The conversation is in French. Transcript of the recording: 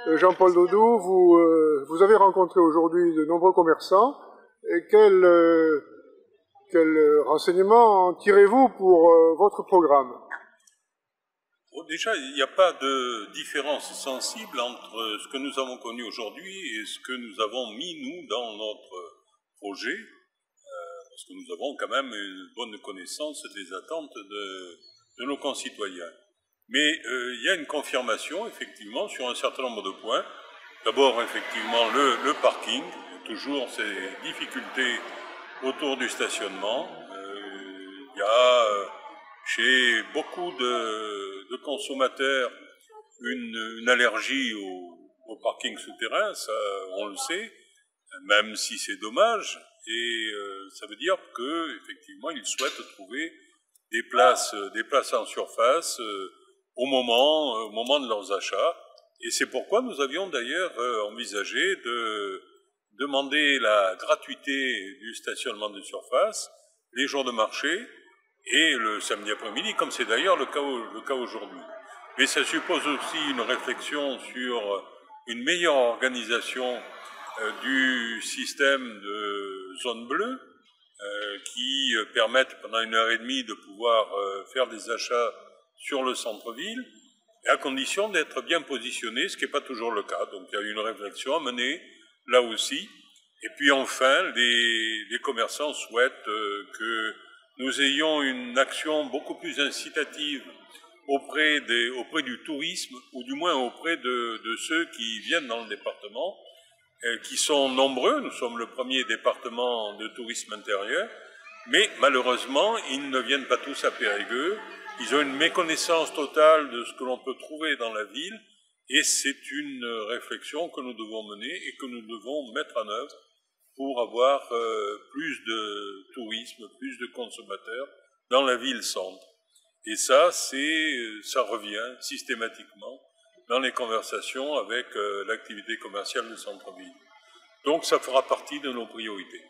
Jean-Paul Dodou, vous avez rencontré aujourd'hui de nombreux commerçants. Et quel renseignements tirez-vous pour votre programme? Bon, déjà, il n'y a pas de différence sensible entre ce que nous avons connu aujourd'hui et ce que nous avons mis, nous, dans notre projet, parce que nous avons quand même une bonne connaissance des attentes de nos concitoyens. Mais il y a une confirmation, effectivement, sur un certain nombre de points. D'abord, effectivement, le parking, toujours ces difficultés autour du stationnement. Il y a chez beaucoup de consommateurs une allergie au parking souterrain, ça on le sait, même si c'est dommage. Et ça veut dire qu'effectivement, ils souhaitent trouver des places en surface au moment de leurs achats. Et c'est pourquoi nous avions d'ailleurs envisagé de demander la gratuité du stationnement de surface les jours de marché et le samedi après-midi, comme c'est d'ailleurs le cas aujourd'hui. Mais ça suppose aussi une réflexion sur une meilleure organisation du système de zones bleues qui permettent pendant 1h30 de pouvoir faire des achats sur le centre-ville, à condition d'être bien positionné, ce qui n'est pas toujours le cas. Donc il y a une réflexion à mener là aussi. Et puis enfin, les commerçants souhaitent que nous ayons une action beaucoup plus incitative auprès du tourisme, ou du moins auprès de ceux qui viennent dans le département, qui sont nombreux. Nous sommes le premier département de tourisme intérieur, mais malheureusement, ils ne viennent pas tous à Périgueux. Ils ont une méconnaissance totale de ce que l'on peut trouver dans la ville, et c'est une réflexion que nous devons mener et que nous devons mettre en œuvre pour avoir plus de tourisme, plus de consommateurs dans la ville-centre. Et ça revient systématiquement dans les conversations avec l'activité commerciale du centre-ville. Donc ça fera partie de nos priorités.